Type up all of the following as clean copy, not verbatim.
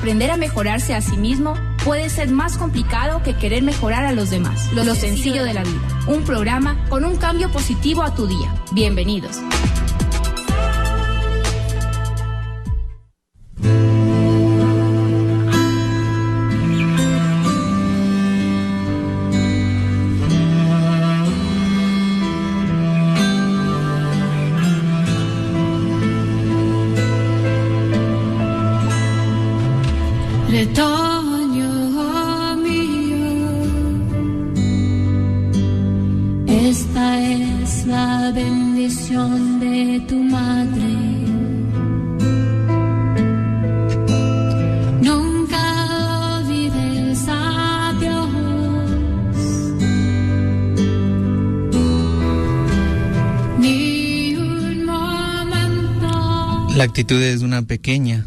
Aprender a mejorarse a sí mismo puede ser más complicado que querer mejorar a los demás. Lo sencillo de la vida. Un programa con un cambio positivo a tu día. Bienvenidos. Retoño mío, esta es la bendición de tu madre. Nunca olvides a Dios, ni un momento. La actitud es una pequeña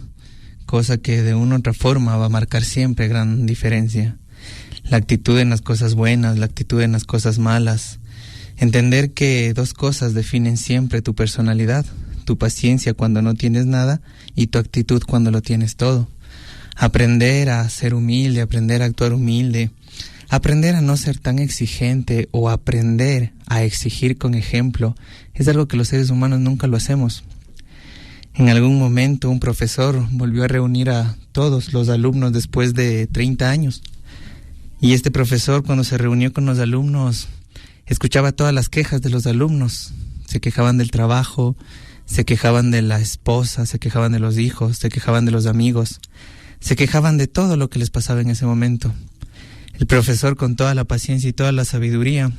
cosa que de una u otra forma va a marcar siempre gran diferencia. La actitud en las cosas buenas, la actitud en las cosas malas. Entender que dos cosas definen siempre tu personalidad: tu paciencia cuando no tienes nada y tu actitud cuando lo tienes todo. Aprender a ser humilde, aprender a actuar humilde, aprender a no ser tan exigente o aprender a exigir con ejemplo es algo que los seres humanos nunca lo hacemos. En algún momento un profesor volvió a reunir a todos los alumnos después de 30 años. Y este profesor, cuando se reunió con los alumnos, escuchaba todas las quejas de los alumnos. Se quejaban del trabajo, se quejaban de la esposa, se quejaban de los hijos, se quejaban de los amigos, se quejaban de todo lo que les pasaba en ese momento. El profesor, con toda la paciencia y toda la sabiduría,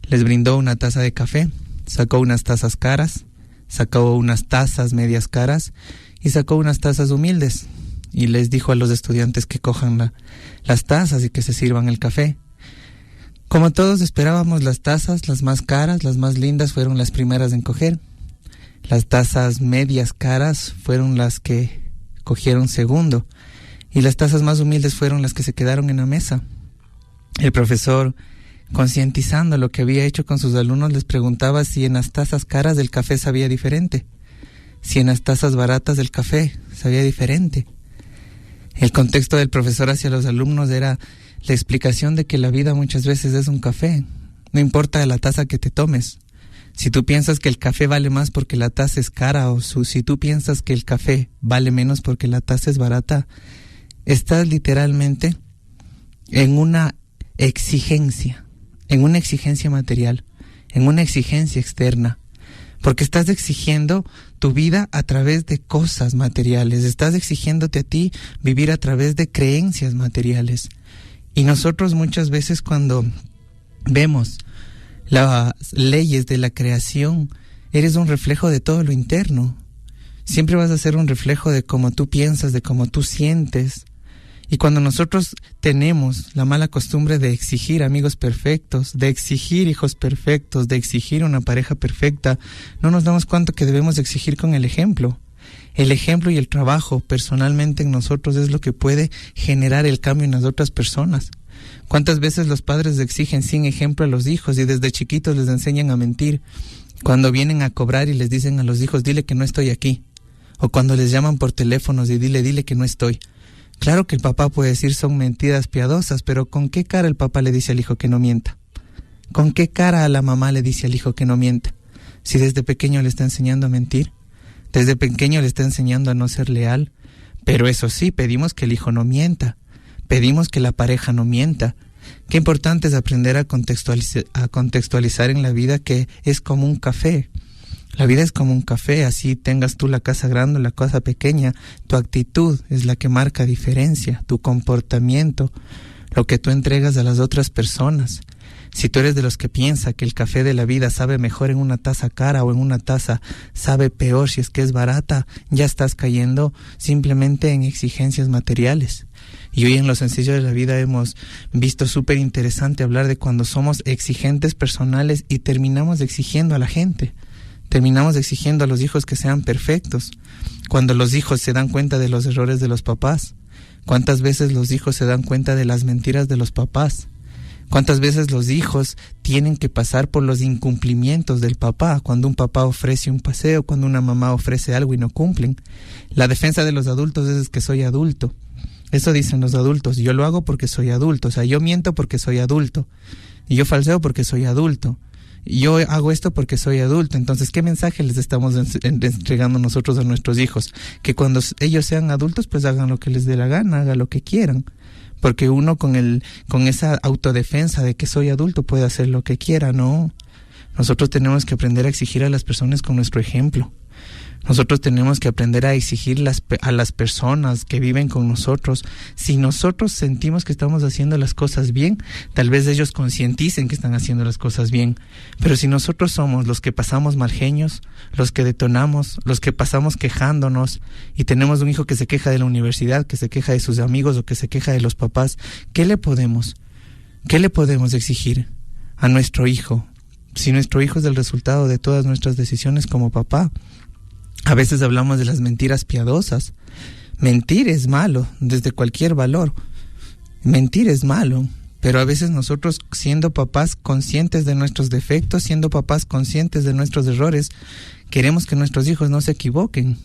les brindó una taza de café, sacó unas tazas caras, sacó unas tazas medias caras y sacó unas tazas humildes y les dijo a los estudiantes que cojan las tazas y que se sirvan el café. Como todos esperábamos, las tazas, las más caras, las más lindas, fueron las primeras en coger. Las tazas medias caras fueron las que cogieron segundo y las tazas más humildes fueron las que se quedaron en la mesa. El profesor, concientizando lo que había hecho con sus alumnos, les preguntaba si en las tazas caras el café sabía diferente, si en las tazas baratas el café sabía diferente. El contexto del profesor hacia los alumnos era la explicación de que la vida muchas veces es un café. No importa la taza que te tomes. Si tú piensas que el café vale más porque la taza es cara, o si tú piensas que el café vale menos porque la taza es barata, estás literalmente en una exigencia material, en una exigencia externa, porque estás exigiendo tu vida a través de cosas materiales, estás exigiéndote a ti vivir a través de creencias materiales. Y nosotros muchas veces, cuando vemos las leyes de la creación, eres un reflejo de todo lo interno. Siempre vas a ser un reflejo de cómo tú piensas, de cómo tú sientes. Y cuando nosotros tenemos la mala costumbre de exigir amigos perfectos, de exigir hijos perfectos, de exigir una pareja perfecta, no nos damos cuenta que debemos exigir con el ejemplo. El ejemplo y el trabajo personalmente en nosotros es lo que puede generar el cambio en las otras personas. ¿Cuántas veces los padres exigen sin ejemplo a los hijos y desde chiquitos les enseñan a mentir? Cuando vienen a cobrar y les dicen a los hijos, dile que no estoy aquí. O cuando les llaman por teléfonos y dile que no estoy. Claro que el papá puede decir son mentiras piadosas, pero ¿con qué cara el papá le dice al hijo que no mienta? ¿Con qué cara a la mamá le dice al hijo que no mienta? Si desde pequeño le está enseñando a mentir, desde pequeño le está enseñando a no ser leal. Pero eso sí, pedimos que el hijo no mienta, pedimos que la pareja no mienta. Qué importante es aprender a contextualizar en la vida que es como un café. La vida es como un café, así tengas tú la casa grande o la casa pequeña, tu actitud es la que marca diferencia, tu comportamiento, lo que tú entregas a las otras personas. Si tú eres de los que piensa que el café de la vida sabe mejor en una taza cara o en una taza sabe peor si es que es barata, ya estás cayendo simplemente en exigencias materiales. Y hoy en Lo Sencillo de la Vida hemos visto súper interesante hablar de cuando somos exigentes personales y terminamos exigiendo a la gente. Terminamos exigiendo a los hijos que sean perfectos, cuando los hijos se dan cuenta de los errores de los papás. ¿Cuántas veces los hijos se dan cuenta de las mentiras de los papás? ¿Cuántas veces los hijos tienen que pasar por los incumplimientos del papá? Cuando un papá ofrece un paseo, cuando una mamá ofrece algo y no cumplen. La defensa de los adultos es que soy adulto. Eso dicen los adultos. Yo lo hago porque soy adulto. O sea, yo miento porque soy adulto. Y yo falseo porque soy adulto. Y yo hago esto porque soy adulto. Entonces, ¿qué mensaje les estamos entregando nosotros a nuestros hijos? Que cuando ellos sean adultos, pues hagan lo que les dé la gana, hagan lo que quieran. Porque uno con esa autodefensa de que soy adulto puede hacer lo que quiera, ¿no? Nosotros tenemos que aprender a exigir a las personas con nuestro ejemplo. Nosotros tenemos que aprender a exigir a las personas que viven con nosotros. Si nosotros sentimos que estamos haciendo las cosas bien, tal vez ellos concienticen que están haciendo las cosas bien. Pero si nosotros somos los que pasamos mal genios, los que detonamos, los que pasamos quejándonos, y tenemos un hijo que se queja de la universidad, que se queja de sus amigos o que se queja de los papás, ¿qué le podemos exigir a nuestro hijo? Si nuestro hijo es el resultado de todas nuestras decisiones como papá. A veces hablamos de las mentiras piadosas. Mentir es malo, desde cualquier valor. Mentir es malo, pero a veces nosotros, siendo papás conscientes de nuestros defectos, siendo papás conscientes de nuestros errores, queremos que nuestros hijos no se equivoquen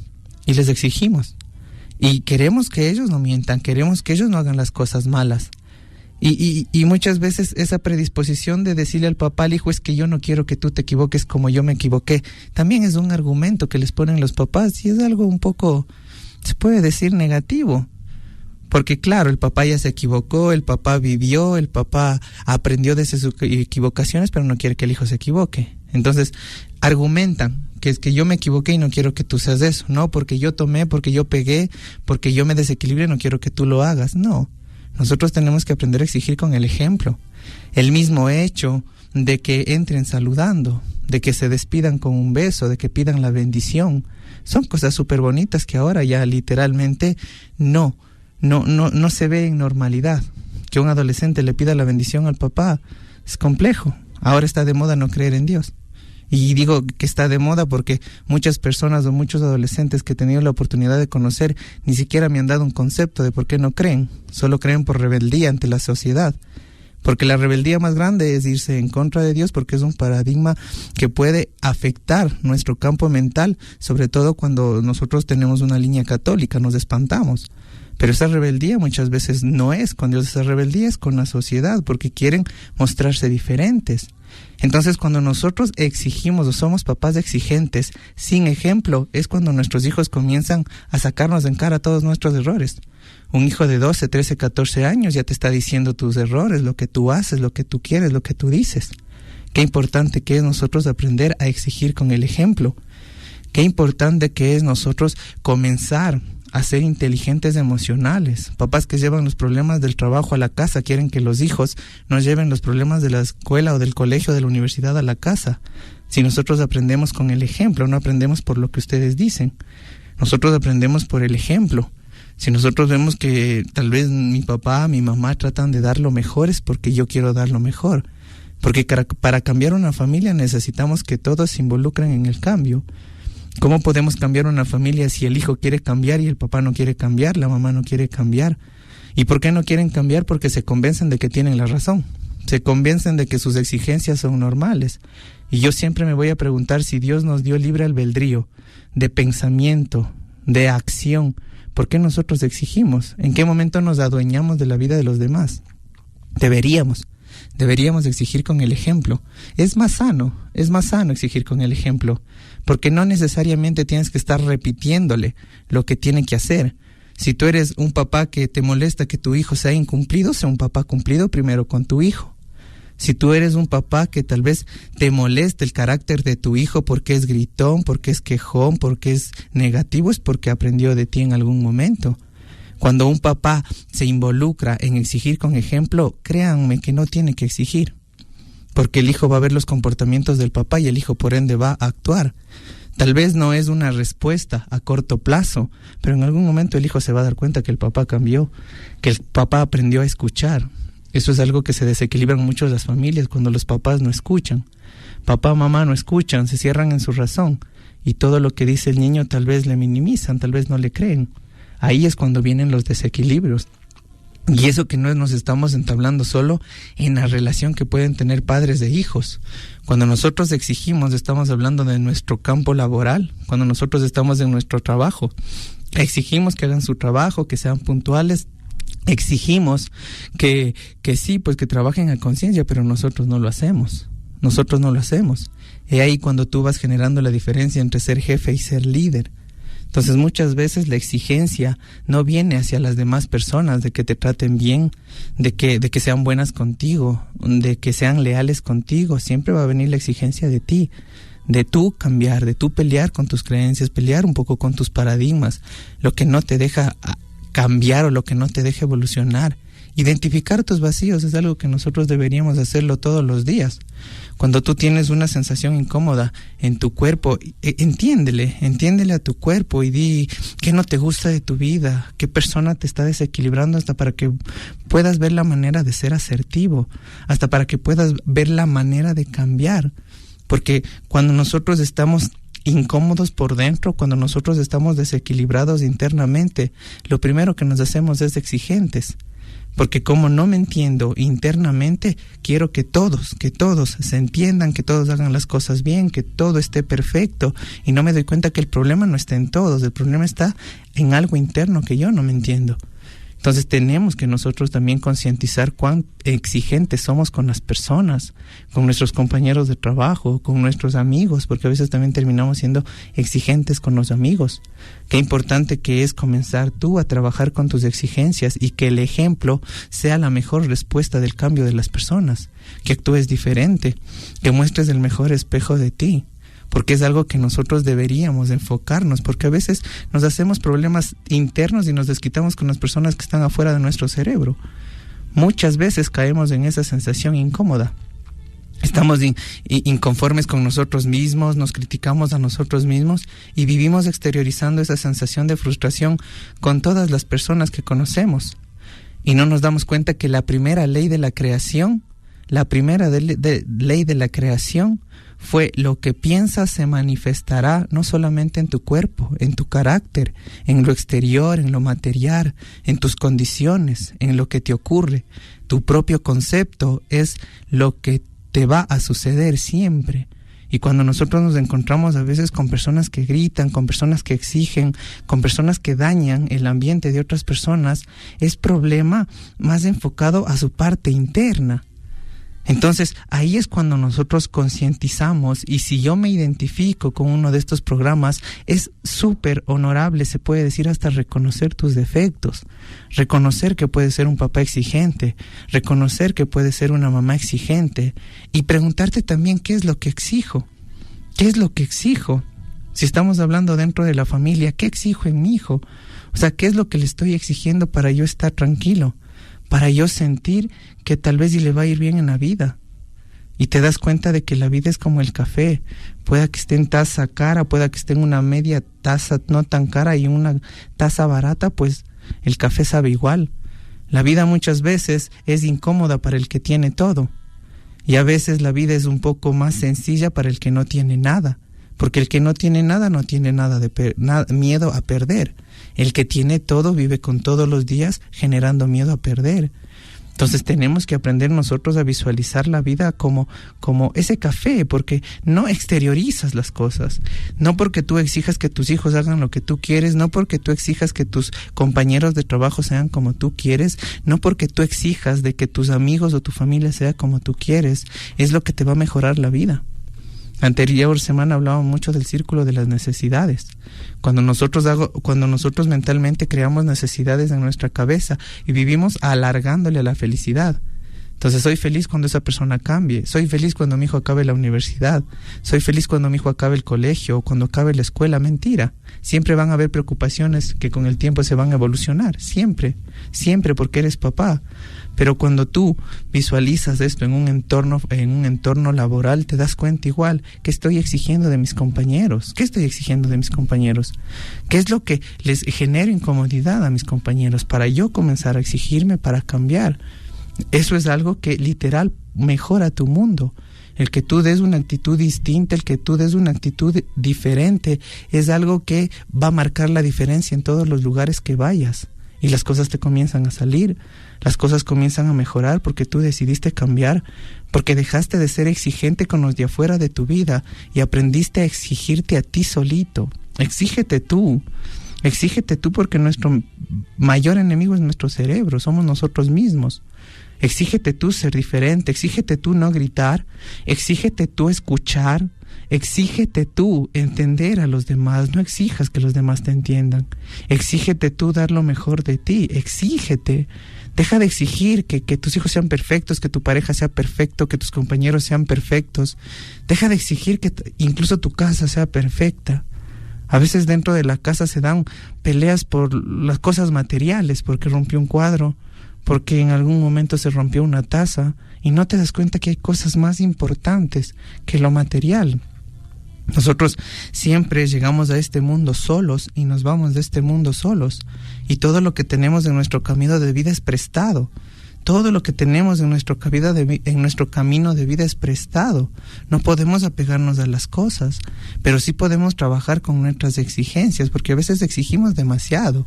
y les exigimos. Y queremos que ellos no mientan, queremos que ellos no hagan las cosas malas. Y muchas veces esa predisposición de decirle al papá, al hijo, es que yo no quiero que tú te equivoques como yo me equivoqué, también es un argumento que les ponen los papás y es algo un poco, se puede decir, negativo. Porque claro, el papá ya se equivocó, el papá vivió, el papá aprendió de sus equivocaciones, pero no quiere que el hijo se equivoque. Entonces, argumentan que es que yo me equivoqué y no quiero que tú seas eso. No, porque yo tomé, porque yo pegué, porque yo me desequilibré, no quiero que tú lo hagas. No. Nosotros tenemos que aprender a exigir con el ejemplo. El mismo hecho de que entren saludando, de que se despidan con un beso, de que pidan la bendición, son cosas súper bonitas que ahora ya literalmente no se ve en normalidad. Que un adolescente le pida la bendición al papá es complejo. Ahora está de moda no creer en Dios. Y digo que está de moda porque muchas personas o muchos adolescentes que he tenido la oportunidad de conocer ni siquiera me han dado un concepto de por qué no creen. Solo creen por rebeldía ante la sociedad. Porque la rebeldía más grande es irse en contra de Dios, porque es un paradigma que puede afectar nuestro campo mental, sobre todo cuando nosotros tenemos una línea católica, nos espantamos. Pero esa rebeldía muchas veces no es con Dios, esa rebeldía es con la sociedad, porque quieren mostrarse diferentes. Entonces, cuando nosotros exigimos o somos papás exigentes, sin ejemplo, es cuando nuestros hijos comienzan a sacarnos en cara todos nuestros errores. Un hijo de 12, 13, 14 años ya te está diciendo tus errores, lo que tú haces, lo que tú quieres, lo que tú dices. Qué importante que es nosotros aprender a exigir con el ejemplo. Qué importante que es nosotros comenzar a ser inteligentes emocionales. Papás que llevan los problemas del trabajo a la casa quieren que los hijos no lleven los problemas de la escuela o del colegio o de la universidad a la casa. Si nosotros aprendemos con el ejemplo, no aprendemos por lo que ustedes dicen. Nosotros aprendemos por el ejemplo. Si nosotros vemos que tal vez mi papá, mi mamá tratan de dar lo mejor, es porque yo quiero dar lo mejor. Porque para cambiar una familia necesitamos que todos se involucren en el cambio. ¿Cómo podemos cambiar una familia si el hijo quiere cambiar y el papá no quiere cambiar, la mamá no quiere cambiar? ¿Y por qué no quieren cambiar? Porque se convencen de que tienen la razón. Se convencen de que sus exigencias son normales. Y yo siempre me voy a preguntar si Dios nos dio libre albedrío de pensamiento, de acción. ¿Por qué nosotros exigimos? ¿En qué momento nos adueñamos de la vida de los demás? Deberíamos exigir con el ejemplo. Es más sano exigir con el ejemplo, porque no necesariamente tienes que estar repitiéndole lo que tiene que hacer. Si tú eres un papá que te molesta que tu hijo sea incumplido, sea un papá cumplido primero con tu hijo. Si tú eres un papá que tal vez te moleste el carácter de tu hijo porque es gritón, porque es quejón, porque es negativo, es porque aprendió de ti en algún momento. Cuando un papá se involucra en exigir con ejemplo, créanme que no tiene que exigir, porque el hijo va a ver los comportamientos del papá y el hijo por ende va a actuar. Tal vez no es una respuesta a corto plazo, pero en algún momento el hijo se va a dar cuenta que el papá cambió, que el papá aprendió a escuchar. Eso es algo que se desequilibran mucho las familias cuando los papás no escuchan. Papá, mamá no escuchan, se cierran en su razón y todo lo que dice el niño tal vez le minimizan, tal vez no le creen. Ahí es cuando vienen los desequilibrios. Y eso que no nos estamos entablando solo en la relación que pueden tener padres de hijos. Cuando nosotros exigimos, estamos hablando de nuestro campo laboral. Cuando nosotros estamos en nuestro trabajo, exigimos que hagan su trabajo, que sean puntuales, exigimos que sí, pues que trabajen a conciencia, pero nosotros no lo hacemos. Y ahí cuando tú vas generando la diferencia entre ser jefe y ser líder. Entonces muchas veces la exigencia no viene hacia las demás personas, de que te traten bien, de que sean buenas contigo, de que sean leales contigo. Siempre va a venir la exigencia de ti, de tú cambiar, de tú pelear con tus creencias, pelear un poco con tus paradigmas, lo que no te deja cambiar o lo que no te deja evolucionar. Identificar tus vacíos es algo que nosotros deberíamos hacerlo todos los días. Cuando tú tienes una sensación incómoda en tu cuerpo, entiéndele a tu cuerpo y di qué no te gusta de tu vida, qué persona te está desequilibrando, hasta para que puedas ver la manera de ser asertivo, hasta para que puedas ver la manera de cambiar. Porque cuando nosotros estamos incómodos por dentro, cuando nosotros estamos desequilibrados internamente, lo primero que nos hacemos es exigentes. Porque como no me entiendo internamente, quiero que todos se entiendan, que todos hagan las cosas bien, que todo esté perfecto, y no me doy cuenta que el problema no está en todos, el problema está en algo interno que yo no me entiendo. Entonces tenemos que nosotros también concientizar cuán exigentes somos con las personas, con nuestros compañeros de trabajo, con nuestros amigos, porque a veces también terminamos siendo exigentes con los amigos. Qué importante que es comenzar tú a trabajar con tus exigencias y que el ejemplo sea la mejor respuesta del cambio de las personas, que actúes diferente, que muestres el mejor espejo de ti. Porque es algo que nosotros deberíamos enfocarnos, porque a veces nos hacemos problemas internos y nos desquitamos con las personas que están afuera de nuestro cerebro. Muchas veces caemos en esa sensación incómoda. Estamos inconformes con nosotros mismos, nos criticamos a nosotros mismos y vivimos exteriorizando esa sensación de frustración con todas las personas que conocemos. Y no nos damos cuenta que la primera ley de la creación, ley de la creación fue: lo que piensas se manifestará no solamente en tu cuerpo, en tu carácter, en lo exterior, en lo material, en tus condiciones, en lo que te ocurre. Tu propio concepto es lo que te va a suceder siempre. Y cuando nosotros nos encontramos a veces con personas que gritan, con personas que exigen, con personas que dañan el ambiente de otras personas, es problema más enfocado a su parte interna. Entonces, ahí es cuando nosotros concientizamos, y si yo me identifico con uno de estos programas, es súper honorable, se puede decir, hasta reconocer tus defectos, reconocer que puedes ser un papá exigente, reconocer que puedes ser una mamá exigente, y preguntarte también qué es lo que exijo, qué es lo que exijo. Si estamos hablando dentro de la familia, ¿qué exijo en mi hijo? O sea, ¿qué es lo que le estoy exigiendo para yo estar tranquilo? Para yo sentir que tal vez le va a ir bien en la vida. Y te das cuenta de que la vida es como el café. Pueda que esté en taza cara, pueda que esté en una media taza no tan cara y una taza barata, pues el café sabe igual. La vida muchas veces es incómoda para el que tiene todo. Y a veces la vida es un poco más sencilla para el que no tiene nada. Porque el que no tiene nada no tiene nada de miedo a perder. El que tiene todo vive con todos los días generando miedo a perder. Entonces tenemos que aprender nosotros a visualizar la vida como ese café, porque no exteriorizas las cosas. No porque tú exijas que tus hijos hagan lo que tú quieres, no porque tú exijas que tus compañeros de trabajo sean como tú quieres, no porque tú exijas de que tus amigos o tu familia sea como tú quieres, es lo que te va a mejorar la vida. Anterior semana hablábamos mucho del círculo de las necesidades. Cuando nosotros mentalmente creamos necesidades en nuestra cabeza y vivimos alargándole a la felicidad. Entonces soy feliz cuando esa persona cambie, soy feliz cuando mi hijo acabe la universidad, soy feliz cuando mi hijo acabe el colegio o cuando acabe la escuela. Mentira, siempre van a haber preocupaciones que con el tiempo se van a evolucionar, siempre porque eres papá. Pero cuando tú visualizas esto en un entorno laboral, te das cuenta igual que estoy exigiendo de mis compañeros. ¿Qué estoy exigiendo de mis compañeros? ¿Qué es lo que les genera incomodidad a mis compañeros para yo comenzar a exigirme para cambiar? Eso es algo que literal mejora tu mundo. El que tú des una actitud distinta, el que tú des una actitud diferente, es algo que va a marcar la diferencia en todos los lugares que vayas. Y las cosas te comienzan a salir, las cosas comienzan a mejorar porque tú decidiste cambiar, porque dejaste de ser exigente con los de afuera de tu vida y aprendiste a exigirte a ti solito. Exígete tú. Exígete tú, porque nuestro mayor enemigo es nuestro cerebro, somos nosotros mismos. Exígete tú ser diferente, exígete tú no gritar, exígete tú escuchar, exígete tú entender a los demás, no exijas que los demás te entiendan. Exígete tú dar lo mejor de ti, exígete. Deja de exigir que tus hijos sean perfectos, que tu pareja sea perfecto, que tus compañeros sean perfectos. Deja de exigir que incluso tu casa sea perfecta. A veces dentro de la casa se dan peleas por las cosas materiales, porque rompió un cuadro, porque en algún momento se rompió una taza, y no te das cuenta que hay cosas más importantes que lo material. Nosotros siempre llegamos a este mundo solos y nos vamos de este mundo solos, y todo lo que tenemos en nuestro camino de vida es prestado. Todo lo que tenemos en nuestro camino de vida es prestado. No podemos apegarnos a las cosas, pero sí podemos trabajar con nuestras exigencias, porque a veces exigimos demasiado.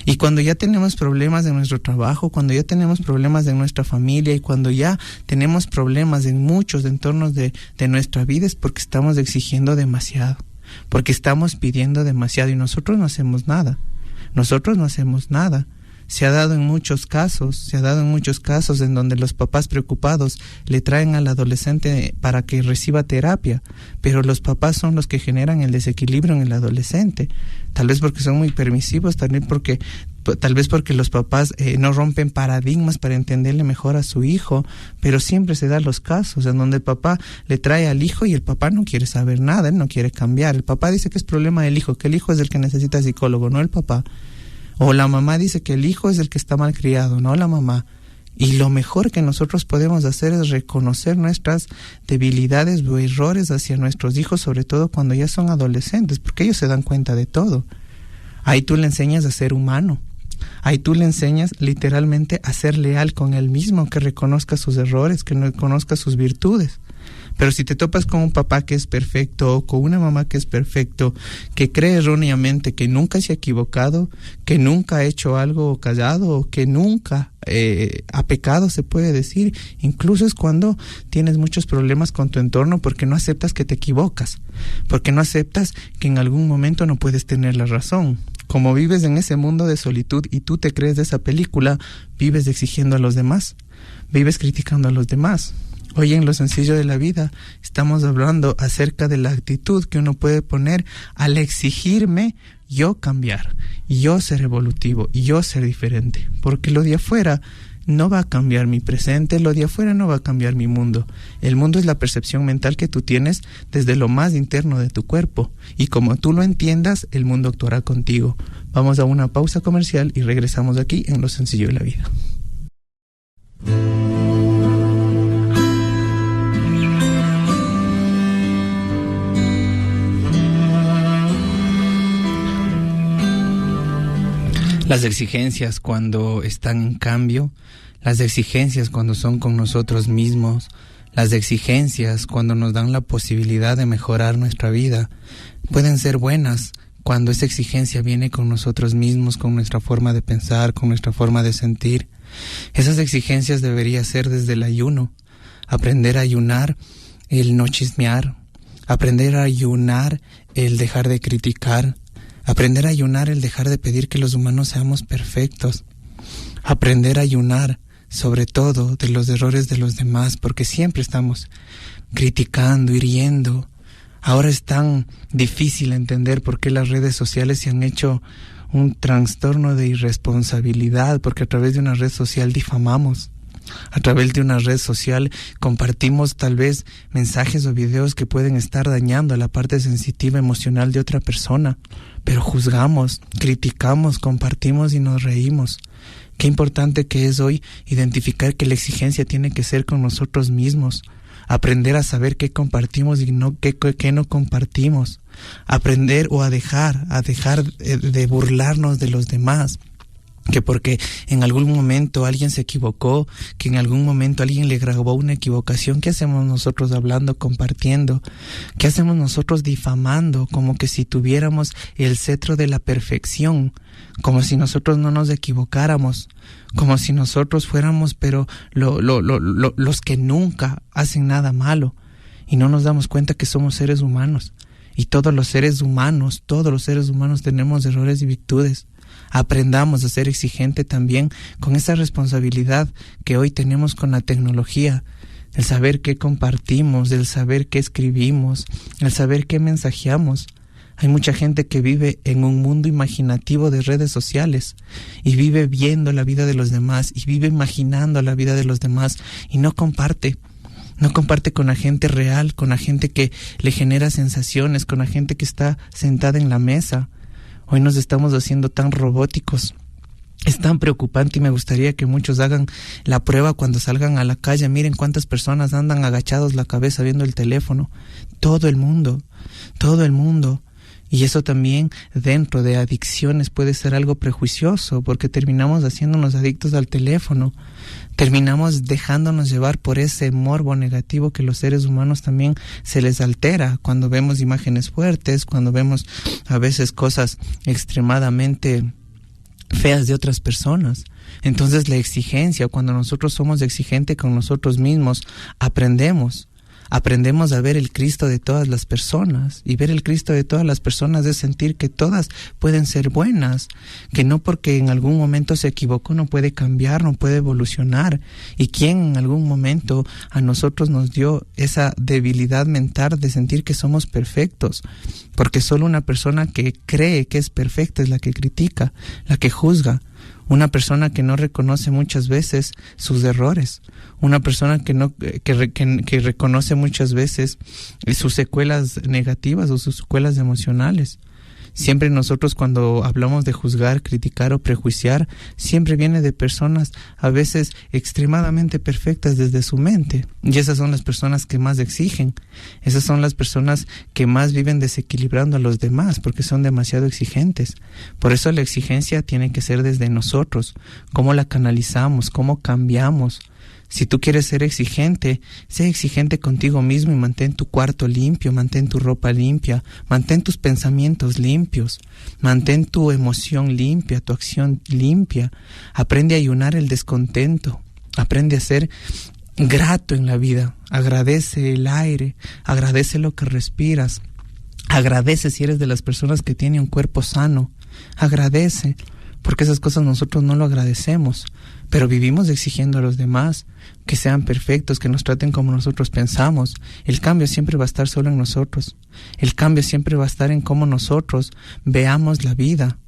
Y cuando ya tenemos problemas en nuestro trabajo, cuando ya tenemos problemas en nuestra familia, y cuando ya tenemos problemas en muchos entornos de nuestra vida, es porque estamos exigiendo demasiado, porque estamos pidiendo demasiado, y nosotros no hacemos nada. Se ha dado en muchos casos en donde los papás preocupados le traen al adolescente para que reciba terapia, pero los papás son los que generan el desequilibrio en el adolescente, tal vez porque son muy permisivos, tal vez porque los papás no rompen paradigmas para entenderle mejor a su hijo, pero siempre se dan los casos en donde el papá le trae al hijo y el papá no quiere saber nada, él no quiere cambiar. El papá dice que es problema del hijo, que el hijo es el que necesita psicólogo, no el papá. O la mamá dice que el hijo es el que está mal criado, no la mamá. Y lo mejor que nosotros podemos hacer es reconocer nuestras debilidades o errores hacia nuestros hijos, sobre todo cuando ya son adolescentes, porque ellos se dan cuenta de todo. Ahí tú le enseñas a ser humano. Ahí tú le enseñas literalmente a ser leal con él mismo, que reconozca sus errores, que reconozca sus virtudes. Pero si te topas con un papá que es perfecto, o con una mamá que es perfecto, que cree erróneamente que nunca se ha equivocado, que nunca ha hecho algo callado, o que nunca ha pecado, se puede decir, incluso es cuando tienes muchos problemas con tu entorno, porque no aceptas que te equivocas, porque no aceptas que en algún momento no puedes tener la razón. Como vives en ese mundo de solitud y tú te crees de esa película, vives exigiendo a los demás, vives criticando a los demás. Hoy en Lo Sencillo de la Vida estamos hablando acerca de la actitud que uno puede poner al exigirme yo cambiar, yo ser evolutivo, yo ser diferente, porque lo de afuera no va a cambiar mi presente, lo de afuera no va a cambiar mi mundo. El mundo es la percepción mental que tú tienes desde lo más interno de tu cuerpo, y como tú lo entiendas, el mundo actuará contigo. Vamos a una pausa comercial y regresamos aquí en Lo Sencillo de la Vida. Las exigencias cuando están en cambio, las exigencias cuando son con nosotros mismos, las exigencias cuando nos dan la posibilidad de mejorar nuestra vida, pueden ser buenas cuando esa exigencia viene con nosotros mismos, con nuestra forma de pensar, con nuestra forma de sentir. Esas exigencias debería ser desde el ayuno, aprender a ayunar, el no chismear, aprender a ayunar, el dejar de criticar, aprender a ayunar el dejar de pedir que los humanos seamos perfectos. Aprender a ayunar, sobre todo, de los errores de los demás, porque siempre estamos criticando, hiriendo. Ahora es tan difícil entender por qué las redes sociales se han hecho un trastorno de irresponsabilidad, porque a través de una red social difamamos. A través de una red social compartimos tal vez mensajes o videos que pueden estar dañando a la parte sensitiva emocional de otra persona, pero juzgamos, criticamos, compartimos y nos reímos. Qué importante que es hoy identificar que la exigencia tiene que ser con nosotros mismos, aprender a saber qué compartimos y qué no compartimos, aprender o a dejar de burlarnos de los demás. Que porque en algún momento alguien se equivocó, que en algún momento alguien le grabó una equivocación, ¿qué hacemos nosotros hablando, compartiendo? ¿Qué hacemos nosotros difamando? Como que si tuviéramos el cetro de la perfección, como si nosotros no nos equivocáramos, como si nosotros fuéramos pero los que nunca hacen nada malo, y no nos damos cuenta que somos seres humanos, Y todos los seres humanos tenemos errores y virtudes. Aprendamos a ser exigente también con esa responsabilidad que hoy tenemos con la tecnología, el saber qué compartimos, el saber qué escribimos, el saber qué mensajeamos. Hay mucha gente que vive en un mundo imaginativo de redes sociales y vive viendo la vida de los demás y vive imaginando la vida de los demás y no comparte con la gente real, con la gente que le genera sensaciones, con la gente que está sentada en la mesa. Hoy nos estamos haciendo tan robóticos. Es tan preocupante y me gustaría que muchos hagan la prueba cuando salgan a la calle. Miren cuántas personas andan agachados la cabeza viendo el teléfono. Todo el mundo. Y eso también dentro de adicciones puede ser algo prejuicioso, porque terminamos haciéndonos adictos al teléfono. Terminamos dejándonos llevar por ese morbo negativo que los seres humanos también se les altera cuando vemos imágenes fuertes, cuando vemos a veces cosas extremadamente feas de otras personas. Entonces la exigencia, cuando nosotros somos exigentes con nosotros mismos, aprendemos a ver el Cristo de todas las personas. Y ver el Cristo de todas las personas es sentir que todas pueden ser buenas, que no porque en algún momento se equivocó no puede cambiar, no puede evolucionar. Y quien en algún momento a nosotros nos dio esa debilidad mental de sentir que somos perfectos, porque solo una persona que cree que es perfecta es la que critica, la que juzga. Una persona que no reconoce muchas veces sus errores, una persona que reconoce muchas veces sus secuelas negativas o sus secuelas emocionales. Siempre nosotros cuando hablamos de juzgar, criticar o prejuiciar, siempre viene de personas a veces extremadamente perfectas desde su mente. Y esas son las personas que más exigen. Esas son las personas que más viven desequilibrando a los demás porque son demasiado exigentes. Por eso la exigencia tiene que ser desde nosotros. ¿Cómo la canalizamos? ¿Cómo cambiamos? Si tú quieres ser exigente, sé exigente contigo mismo y mantén tu cuarto limpio, mantén tu ropa limpia, mantén tus pensamientos limpios, mantén tu emoción limpia, tu acción limpia. Aprende a ayunar el descontento, aprende a ser grato en la vida, agradece el aire, agradece lo que respiras, agradece si eres de las personas que tiene un cuerpo sano, agradece, porque esas cosas nosotros no lo agradecemos. Pero vivimos exigiendo a los demás que sean perfectos, que nos traten como nosotros pensamos. El cambio siempre va a estar solo en nosotros. El cambio siempre va a estar en cómo nosotros veamos la vida.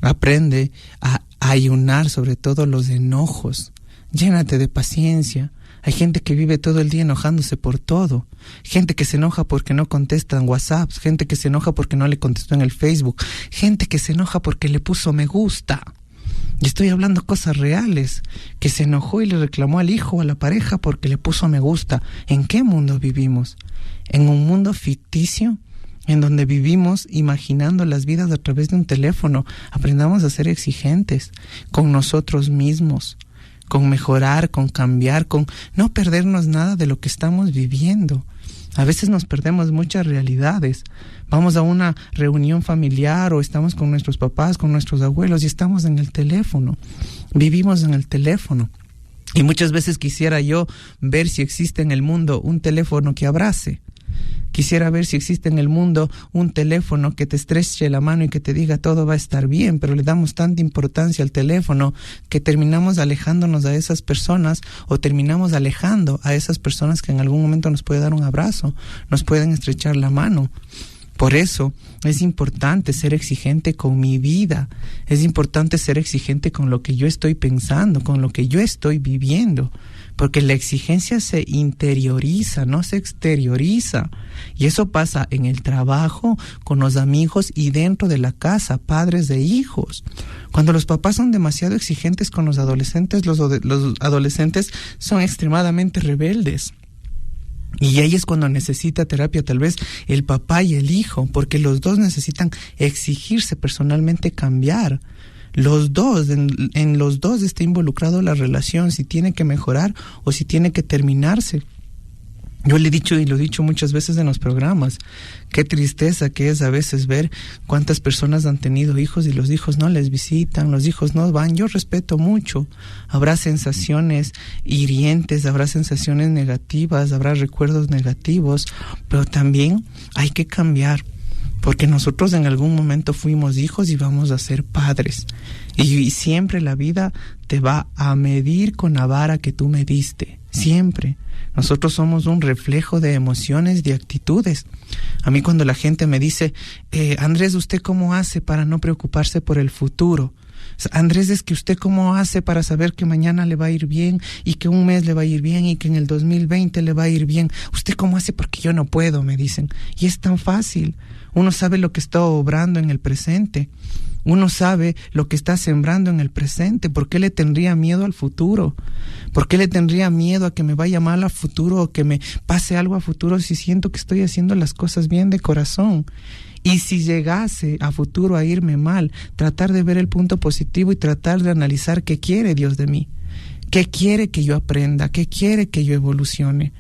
Aprende a ayunar sobre todo los enojos. Llénate de paciencia. Hay gente que vive todo el día enojándose por todo. Gente que se enoja porque no contesta en WhatsApp. Gente que se enoja porque no le contestó en el Facebook. Gente que se enoja porque le puso me gusta. Y estoy hablando cosas reales, que se enojó y le reclamó al hijo o a la pareja porque le puso me gusta. ¿En qué mundo vivimos? ¿En un mundo ficticio? En donde vivimos imaginando las vidas a través de un teléfono. Aprendamos a ser exigentes con nosotros mismos, con mejorar, con cambiar, con no perdernos nada de lo que estamos viviendo. A veces nos perdemos muchas realidades. Vamos a una reunión familiar o estamos con nuestros papás, con nuestros abuelos y estamos en el teléfono. Vivimos en el teléfono. Y muchas veces quisiera yo ver si existe en el mundo un teléfono que abrace. Quisiera ver si existe en el mundo un teléfono que te estreche la mano y que te diga todo va a estar bien, pero le damos tanta importancia al teléfono que terminamos alejándonos a esas personas o terminamos alejando a esas personas que en algún momento nos pueden dar un abrazo, nos pueden estrechar la mano. Por eso es importante ser exigente con mi vida, es importante ser exigente con lo que yo estoy pensando, con lo que yo estoy viviendo, porque la exigencia se interioriza, no se exterioriza. Y eso pasa en el trabajo, con los amigos y dentro de la casa, padres e hijos. Cuando los papás son demasiado exigentes con los adolescentes adolescentes son extremadamente rebeldes. Y ahí es cuando necesita terapia tal vez el papá y el hijo, porque los dos necesitan exigirse personalmente cambiar. Los dos, en los dos está involucrado la relación, si tiene que mejorar o si tiene que terminarse. Yo le he dicho y lo he dicho muchas veces en los programas, qué tristeza que es a veces ver cuántas personas han tenido hijos y los hijos no les visitan, los hijos no van. Yo respeto mucho, habrá sensaciones hirientes, habrá sensaciones negativas, habrá recuerdos negativos, pero también hay que cambiar. porque nosotros en algún momento fuimos hijos y vamos a ser padres. Y siempre la vida te va a medir con la vara que tú mediste, siempre. Nosotros somos un reflejo de emociones, de actitudes. A mí cuando la gente me dice, Andrés, ¿usted cómo hace para no preocuparse por el futuro? Andrés, es que usted cómo hace para saber que mañana le va a ir bien y que un mes le va a ir bien y que en el 2020 le va a ir bien. ¿Usted cómo hace? Porque yo no puedo, me dicen. Y es tan fácil. Uno sabe lo que está obrando en el presente. Uno sabe lo que está sembrando en el presente. ¿Por qué le tendría miedo al futuro? ¿Por qué le tendría miedo a que me vaya mal a futuro o que me pase algo a futuro si siento que estoy haciendo las cosas bien de corazón? Y si llegase a futuro a irme mal, tratar de ver el punto positivo y tratar de analizar qué quiere Dios de mí, qué quiere que yo aprenda, qué quiere que yo evolucione.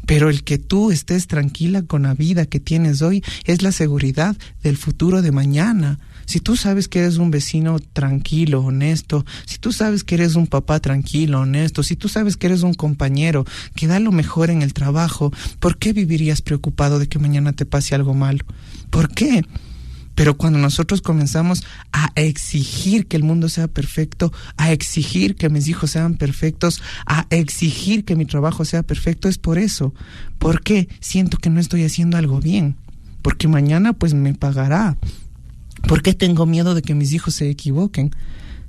Pero el que tú estés tranquila con la vida que tienes hoy es la seguridad del futuro de mañana. Si tú sabes que eres un vecino tranquilo, honesto, si tú sabes que eres un papá tranquilo, honesto, si tú sabes que eres un compañero que da lo mejor en el trabajo, ¿por qué vivirías preocupado de que mañana te pase algo malo? ¿Por qué? Pero cuando nosotros comenzamos a exigir que el mundo sea perfecto, a exigir que mis hijos sean perfectos, a exigir que mi trabajo sea perfecto, es por eso. ¿Por qué? Siento que no estoy haciendo algo bien. Porque mañana pues me pagará. ¿Por qué tengo miedo de que mis hijos se equivoquen?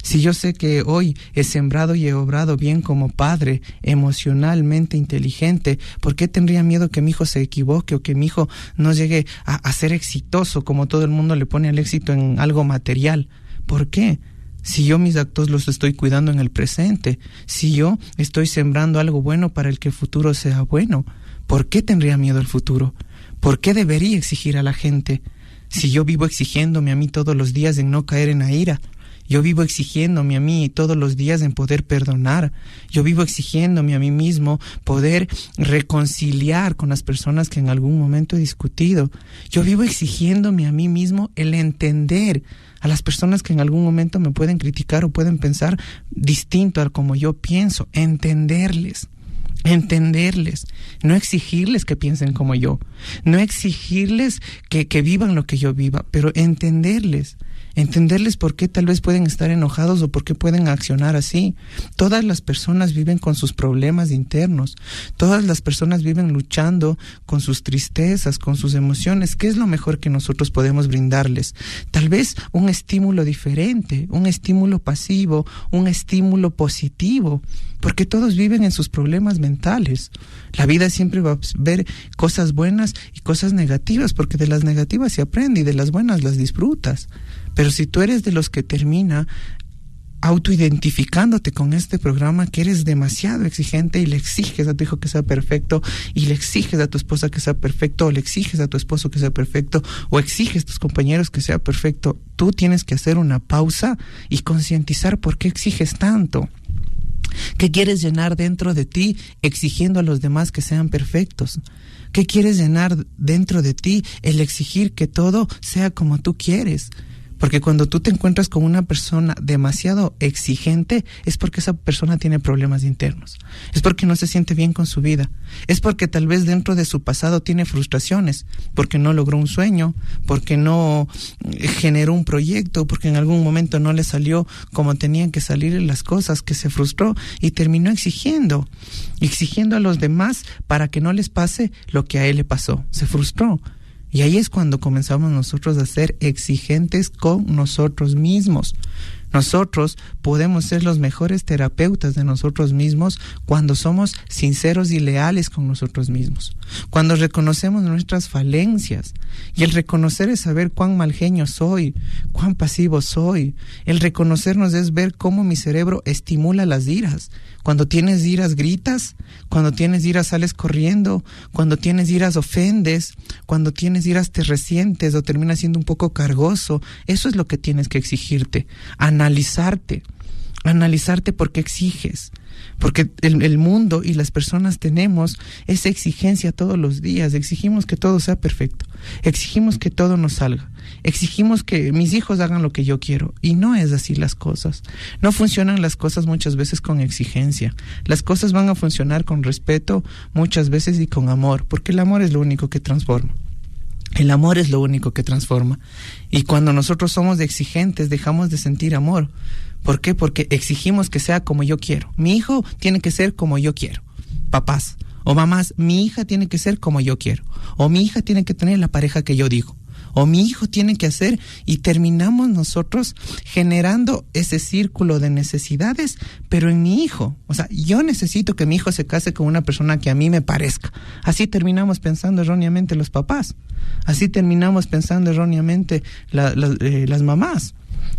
Si yo sé que hoy he sembrado y he obrado bien como padre, emocionalmente inteligente, ¿por qué tendría miedo que mi hijo se equivoque o que mi hijo no llegue a ser exitoso como todo el mundo le pone al éxito en algo material? ¿Por qué? Si yo mis actos los estoy cuidando en el presente, si yo estoy sembrando algo bueno para el que el futuro sea bueno, ¿por qué tendría miedo al futuro? ¿Por qué debería exigir a la gente? Si yo vivo exigiéndome a mí todos los días en no caer en la ira, yo vivo exigiéndome a mí todos los días en poder perdonar, yo vivo exigiéndome a mí mismo poder reconciliar con las personas que en algún momento he discutido, yo vivo exigiéndome a mí mismo el entender a las personas que en algún momento me pueden criticar o pueden pensar distinto a como yo pienso, entenderles, no exigirles que piensen como yo, no exigirles que vivan lo que yo viva, pero entenderles por qué tal vez pueden estar enojados o por qué pueden accionar así. Todas las personas viven con sus problemas internos, todas las personas viven luchando con sus tristezas, con sus emociones. ¿Qué es lo mejor que nosotros podemos brindarles? Tal vez un estímulo diferente, un estímulo pasivo, un estímulo positivo, porque todos viven en sus problemas mentales. La vida siempre va a ver cosas buenas y cosas negativas, porque de las negativas se aprende y de las buenas las disfrutas. Pero si tú eres de los que termina autoidentificándote con este programa, que eres demasiado exigente y le exiges a tu hijo que sea perfecto, y le exiges a tu esposa que sea perfecto, o le exiges a tu esposo que sea perfecto, o exiges a tus compañeros que sea perfecto, tú tienes que hacer una pausa y concientizar por qué exiges tanto. ¿Qué quieres llenar dentro de ti exigiendo a los demás que sean perfectos? ¿Qué quieres llenar dentro de ti el exigir que todo sea como tú quieres? Porque cuando tú te encuentras con una persona demasiado exigente, es porque esa persona tiene problemas internos. Es porque no se siente bien con su vida. Es porque tal vez dentro de su pasado tiene frustraciones, porque no logró un sueño, porque no generó un proyecto, porque en algún momento no le salió como tenían que salir las cosas, que se frustró y terminó exigiendo a los demás para que no les pase lo que a él le pasó. Se frustró. Y ahí es cuando comenzamos nosotros a ser exigentes con nosotros mismos. Nosotros podemos ser los mejores terapeutas de nosotros mismos cuando somos sinceros y leales con nosotros mismos. Cuando reconocemos nuestras falencias. Y el reconocer es saber cuán mal genio soy, cuán pasivo soy. El reconocernos es ver cómo mi cerebro estimula las iras. Cuando tienes iras gritas, cuando tienes iras sales corriendo, cuando tienes iras ofendes, cuando tienes iras te resientes o terminas siendo un poco cargoso. Eso es lo que tienes que exigirte. Analizarte por qué exiges. Porque el mundo y las personas tenemos esa exigencia todos los días. Exigimos que todo sea perfecto. Exigimos que todo nos salga. Exigimos que mis hijos hagan lo que yo quiero. Y no es así las cosas. No funcionan las cosas muchas veces con exigencia. Las cosas van a funcionar con respeto muchas veces y con amor. Porque el amor es lo único que transforma. El amor es lo único que transforma. Y cuando nosotros somos exigentes, dejamos de sentir amor. ¿Por qué? Porque exigimos que sea como yo quiero. Mi hijo tiene que ser como yo quiero. Papás o mamás, mi hija tiene que ser como yo quiero. O mi hija tiene que tener la pareja que yo digo. O mi hijo tiene que hacer, y terminamos nosotros generando ese círculo de necesidades, pero en mi hijo. O sea, yo necesito que mi hijo se case con una persona que a mí me parezca. Así terminamos pensando erróneamente los papás. Así terminamos pensando erróneamente las mamás.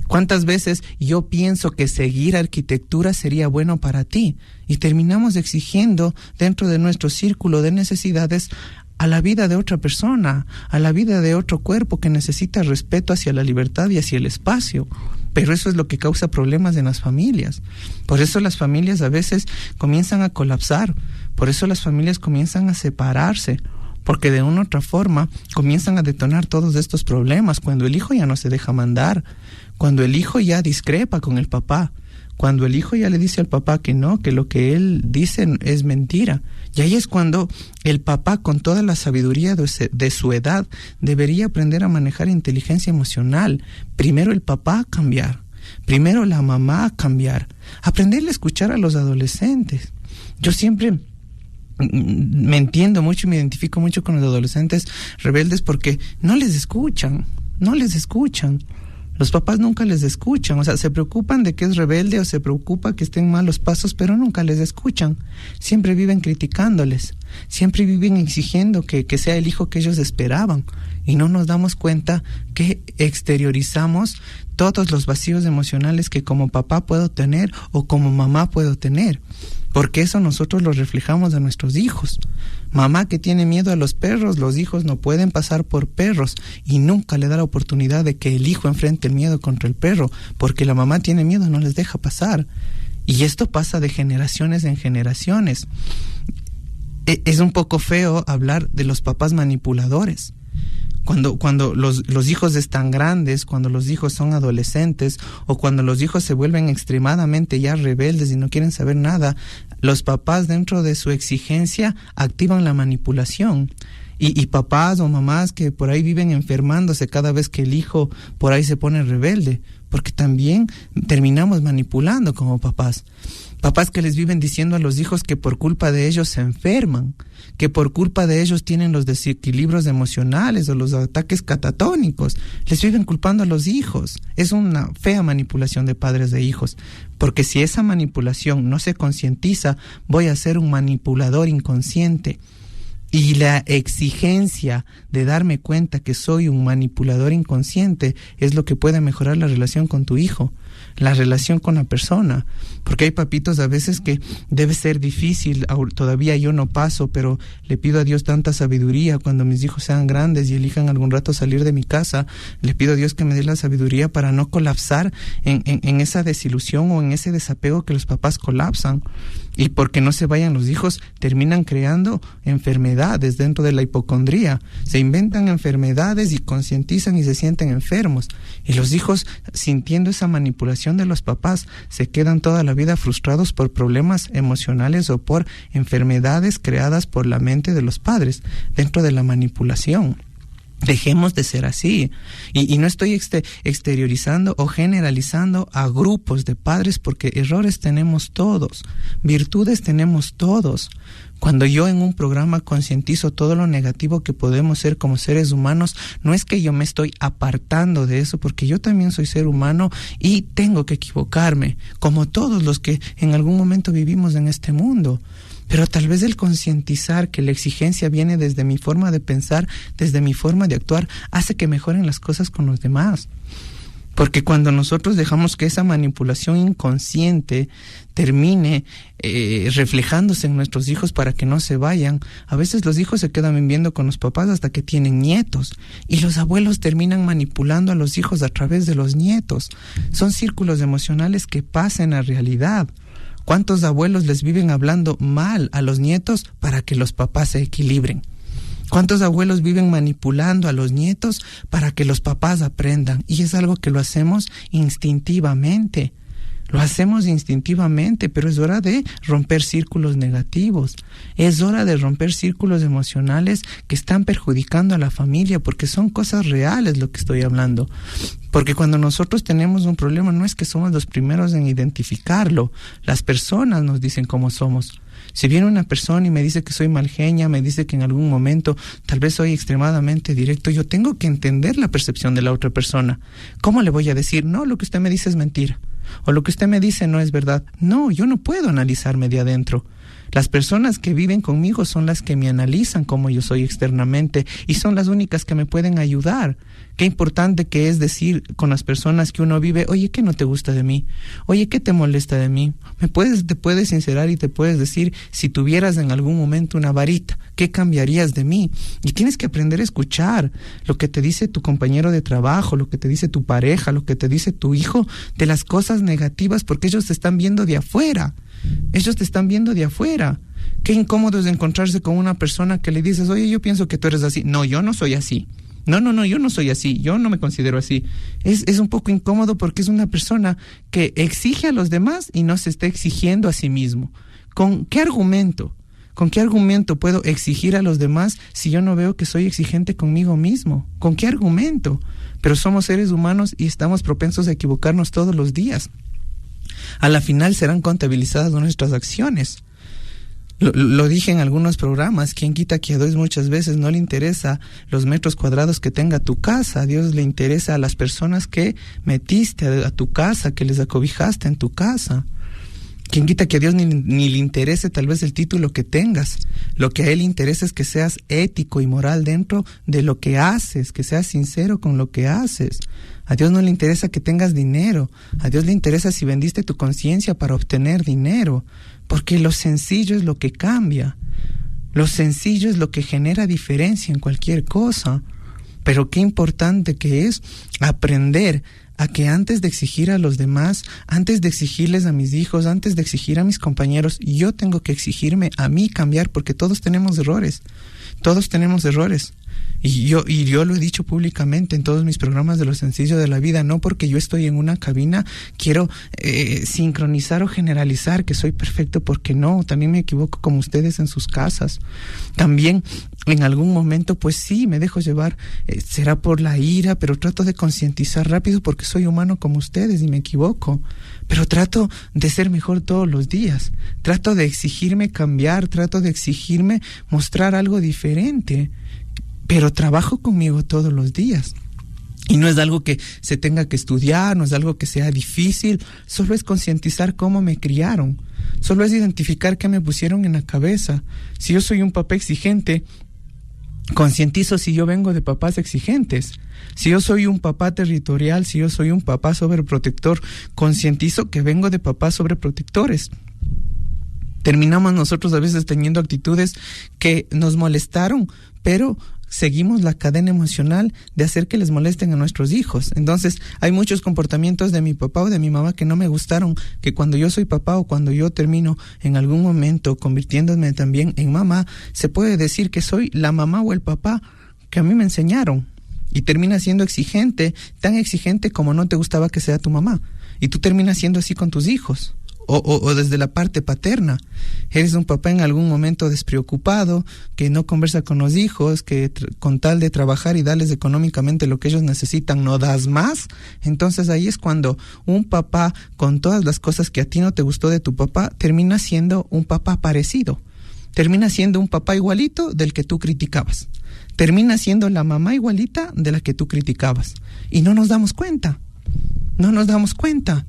¿Cuántas veces yo pienso que seguir arquitectura sería bueno para ti? Y terminamos exigiendo dentro de nuestro círculo de necesidades a la vida de otra persona, a la vida de otro cuerpo que necesita respeto hacia la libertad y hacia el espacio. Pero eso es lo que causa problemas en las familias. Por eso las familias a veces comienzan a colapsar. Por eso las familias comienzan a separarse. Porque de una u otra forma comienzan a detonar todos estos problemas. Cuando el hijo ya no se deja mandar. Cuando el hijo ya discrepa con el papá. Cuando el hijo ya le dice al papá que no, que lo que él dice es mentira. Y ahí es cuando el papá, con toda la sabiduría de su edad, debería aprender a manejar inteligencia emocional. Primero el papá a cambiar. Primero la mamá a cambiar. Aprenderle a escuchar a los adolescentes. Yo siempre me entiendo mucho y me identifico mucho con los adolescentes rebeldes porque no les escuchan. Los papás nunca les escuchan, o sea, se preocupan de que es rebelde o se preocupa que estén mal los pasos, pero nunca les escuchan. Siempre viven criticándoles, siempre viven exigiendo que sea el hijo que ellos esperaban. Y no nos damos cuenta que exteriorizamos todos los vacíos emocionales que como papá puedo tener o como mamá puedo tener. Porque eso nosotros lo reflejamos a nuestros hijos. Mamá que tiene miedo a los perros, los hijos no pueden pasar por perros y nunca le da la oportunidad de que el hijo enfrente el miedo contra el perro, porque la mamá tiene miedo, no les deja pasar. Y esto pasa de generaciones en generaciones. Es un poco feo hablar de los papás manipuladores. Cuando los hijos están grandes, cuando los hijos son adolescentes o cuando los hijos se vuelven extremadamente ya rebeldes y no quieren saber nada, los papás dentro de su exigencia activan la manipulación. Y papás o mamás que por ahí viven enfermándose cada vez que el hijo por ahí se pone rebelde, porque también terminamos manipulando como papás. Papás que les viven diciendo a los hijos que por culpa de ellos se enferman, que por culpa de ellos tienen los desequilibrios emocionales o los ataques catatónicos. Les viven culpando a los hijos. Es una fea manipulación de padres de hijos, porque si esa manipulación no se concientiza, voy a ser un manipulador inconsciente. Y la exigencia de darme cuenta que soy un manipulador inconsciente es lo que puede mejorar la relación con tu hijo, la relación con la persona. Porque hay papitos a veces que debe ser difícil, todavía yo no paso, pero le pido a Dios tanta sabiduría cuando mis hijos sean grandes y elijan algún rato salir de mi casa. Le pido a Dios que me dé la sabiduría para no colapsar en esa desilusión o en ese desapego que los papás colapsan. Y porque no se vayan los hijos, terminan creando enfermedades dentro de la hipocondría. Se inventan enfermedades y concientizan y se sienten enfermos. Y los hijos, sintiendo esa manipulación de los papás, se quedan toda la vida frustrados por problemas emocionales o por enfermedades creadas por la mente de los padres dentro de la manipulación. Dejemos de ser así. Y no estoy exteriorizando o generalizando a grupos de padres, porque errores tenemos todos, virtudes tenemos todos. Cuando yo en un programa concientizo todo lo negativo que podemos ser como seres humanos, no es que yo me estoy apartando de eso, porque yo también soy ser humano y tengo que equivocarme, como todos los que en algún momento vivimos en este mundo. Pero tal vez el concientizar que la exigencia viene desde mi forma de pensar, desde mi forma de actuar, hace que mejoren las cosas con los demás. Porque cuando nosotros dejamos que esa manipulación inconsciente termine reflejándose en nuestros hijos para que no se vayan, a veces los hijos se quedan viviendo con los papás hasta que tienen nietos, y los abuelos terminan manipulando a los hijos a través de los nietos. Son círculos emocionales que pasan a realidad. ¿Cuántos abuelos les viven hablando mal a los nietos para que los papás se equilibren? ¿Cuántos abuelos viven manipulando a los nietos para que los papás aprendan? Y es algo que lo hacemos instintivamente. Lo hacemos instintivamente, pero es hora de romper círculos negativos. Es hora de romper círculos emocionales que están perjudicando a la familia, porque son cosas reales lo que estoy hablando. Porque cuando nosotros tenemos un problema, no es que somos los primeros en identificarlo. Las personas nos dicen cómo somos. Si viene una persona y me dice que soy mal genia, me dice que en algún momento tal vez soy extremadamente directo, yo tengo que entender la percepción de la otra persona. ¿Cómo le voy a decir? No, lo que usted me dice es mentira. O lo que usted me dice no es verdad. No, yo no puedo analizarme de adentro. Las personas que viven conmigo son las que me analizan cómo yo soy externamente y son las únicas que me pueden ayudar. Qué importante que es decir con las personas que uno vive, oye, ¿qué no te gusta de mí? Oye, ¿qué te molesta de mí? Te puedes sincerar y te puedes decir, si tuvieras en algún momento una varita, ¿qué cambiarías de mí? Y tienes que aprender a escuchar lo que te dice tu compañero de trabajo, lo que te dice tu pareja, lo que te dice tu hijo, de las cosas negativas, porque ellos te están viendo de afuera. Ellos te están viendo de afuera. Qué incómodo es encontrarse con una persona que le dices, oye, yo pienso que tú eres así. No, yo no soy así. No, yo no soy así. Yo no me considero así. Es un poco incómodo porque es una persona que exige a los demás y no se está exigiendo a sí mismo. ¿Con qué argumento? ¿Con qué argumento puedo exigir a los demás si yo no veo que soy exigente conmigo mismo? ¿Con qué argumento? Pero somos seres humanos y estamos propensos a equivocarnos todos los días. A la final serán contabilizadas nuestras acciones. Lo dije en algunos programas, quien quita que a Dios muchas veces no le interesa los metros cuadrados que tenga tu casa, a Dios le interesa a las personas que metiste a tu casa, que les acobijaste en tu casa. Quien quita que a Dios ni le interese tal vez el título que tengas. Lo que a Él le interesa es que seas ético y moral dentro de lo que haces, que seas sincero con lo que haces. A Dios no le interesa que tengas dinero. A Dios le interesa si vendiste tu conciencia para obtener dinero. Porque lo sencillo es lo que cambia. Lo sencillo es lo que genera diferencia en cualquier cosa. Pero qué importante que es aprender a que antes de exigir a los demás, antes de exigirles a mis hijos, antes de exigir a mis compañeros, yo tengo que exigirme a mí cambiar, porque todos tenemos errores. Todos tenemos errores. Y yo lo he dicho públicamente en todos mis programas de Lo Sencillo de la Vida. No porque yo estoy en una cabina quiero sincronizar o generalizar que soy perfecto, porque no, también me equivoco como ustedes en sus casas. También en algún momento pues sí me dejo llevar, será por la ira, pero trato de concientizar rápido porque soy humano como ustedes y me equivoco. Pero trato de ser mejor todos los días. Trato de exigirme cambiar, trato de exigirme mostrar algo diferente. Pero trabajo conmigo todos los días. Y no es algo que se tenga que estudiar, no es algo que sea difícil, solo es concientizar cómo me criaron. Solo es identificar qué me pusieron en la cabeza. Si yo soy un papá exigente, concientizo si yo vengo de papás exigentes. Si yo soy un papá territorial, si yo soy un papá sobreprotector, concientizo que vengo de papás sobreprotectores. Terminamos nosotros a veces teniendo actitudes que nos molestaron, pero seguimos la cadena emocional de hacer que les molesten a nuestros hijos. Entonces, hay muchos comportamientos de mi papá o de mi mamá que no me gustaron, que cuando yo soy papá o cuando yo termino en algún momento convirtiéndome también en mamá, se puede decir que soy la mamá o el papá que a mí me enseñaron. Y termina siendo exigente, tan exigente como no te gustaba que sea tu mamá. Y tú terminas siendo así con tus hijos. O desde la parte paterna. Eres un papá en algún momento despreocupado, que no conversa con los hijos, que con tal de trabajar y darles económicamente lo que ellos necesitan, no das más. Entonces ahí es cuando un papá, con todas las cosas que a ti no te gustó de tu papá, termina siendo un papá parecido. Termina siendo un papá igualito del que tú criticabas. Termina siendo la mamá igualita de la que tú criticabas. Y no nos damos cuenta. No nos damos cuenta.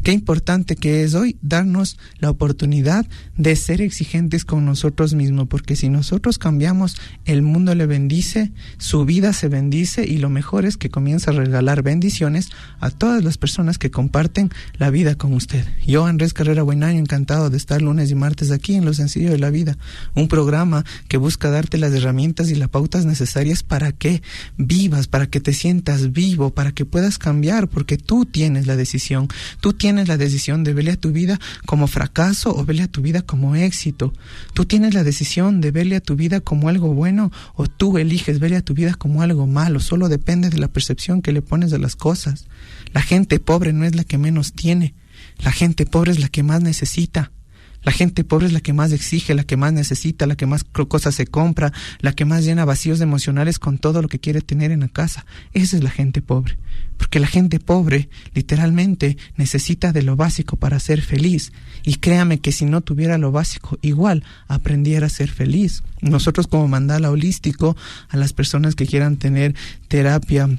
Qué importante que es hoy darnos la oportunidad de ser exigentes con nosotros mismos, porque si nosotros cambiamos, el mundo le bendice, su vida se bendice y lo mejor es que comienza a regalar bendiciones a todas las personas que comparten la vida con usted. Yo, Andrés Carrera Buenaño, encantado de estar lunes y martes aquí en Lo Sencillo de la Vida, un programa que busca darte las herramientas y las pautas necesarias para que vivas, para que te sientas vivo, para que puedas cambiar, porque tú tienes la decisión, tú tienes la decisión de verle a tu vida como fracaso o verle a tu vida como éxito. Tú tienes la decisión de verle a tu vida como algo bueno o tú eliges verle a tu vida como algo malo. Solo depende de la percepción que le pones de las cosas. La gente pobre no es la que menos tiene. La gente pobre es la que más necesita. La gente pobre es la que más exige, la que más necesita, la que más cosas se compra, la que más llena vacíos emocionales con todo lo que quiere tener en la casa. Esa es la gente pobre. Porque la gente pobre, literalmente, necesita de lo básico para ser feliz. Y créame que si no tuviera lo básico, igual aprendiera a ser feliz. Nosotros como Mandala Holístico, a las personas que quieran tener terapia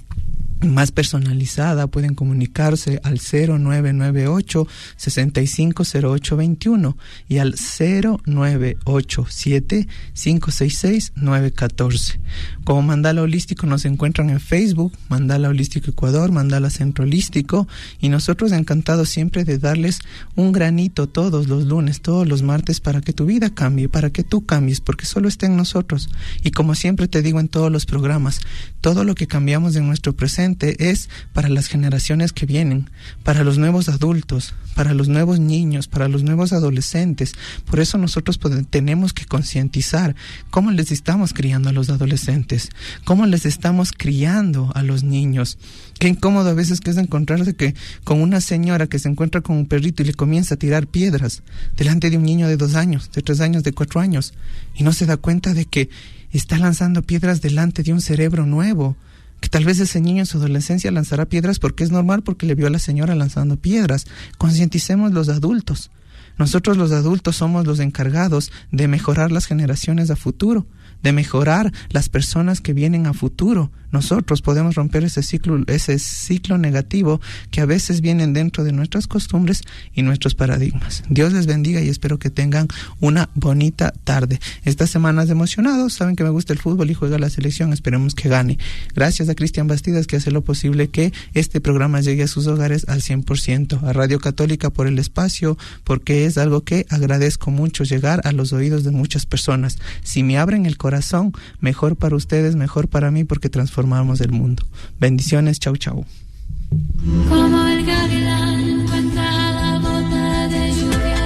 más personalizada, pueden comunicarse al 0998-650821 y al 0987-566-914. Como Mandala Holístico nos encuentran en Facebook, Mandala Holístico Ecuador, Mandala Centro Holístico, y nosotros encantados siempre de darles un granito todos los lunes, todos los martes, para que tu vida cambie, para que tú cambies, porque solo está en nosotros. Y como siempre te digo en todos los programas, todo lo que cambiamos en nuestro presente es para las generaciones que vienen, para los nuevos adultos, para los nuevos niños, para los nuevos adolescentes. Por eso nosotros tenemos que concientizar cómo les estamos criando a los adolescentes, cómo les estamos criando a los niños. Qué incómodo a veces que es encontrarse con una señora que se encuentra con un perrito y le comienza a tirar piedras delante de un niño de 2 años, de 3 años, de 4 años, y no se da cuenta de que está lanzando piedras delante de un cerebro nuevo, que tal vez ese niño en su adolescencia lanzará piedras porque es normal, porque le vio a la señora lanzando piedras. Concienticemos los adultos. Nosotros los adultos somos los encargados de mejorar las generaciones a futuro, de mejorar las personas que vienen a futuro. Nosotros podemos romper ese ciclo negativo que a veces vienen dentro de nuestras costumbres y nuestros paradigmas. Dios les bendiga y espero que tengan una bonita tarde. Estas semanas emocionados, saben que me gusta el fútbol y juega la selección, esperemos que gane. Gracias a Cristian Bastidas, que hace lo posible que este programa llegue a sus hogares al 100%. A Radio Católica por el espacio, porque es algo que agradezco mucho, llegar a los oídos de muchas personas. Si me abren el corazón, mejor para ustedes, mejor para mí, porque transformamos el mundo. Bendiciones, chau chau. Como el gavilán encuentra la gota de lluvia.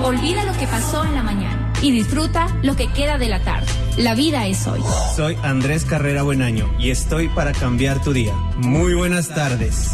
Olvida lo que pasó en la mañana y disfruta lo que queda de la tarde. La vida es hoy. Soy Andrés Carrera Buenaño y estoy para cambiar tu día. Muy buenas tardes.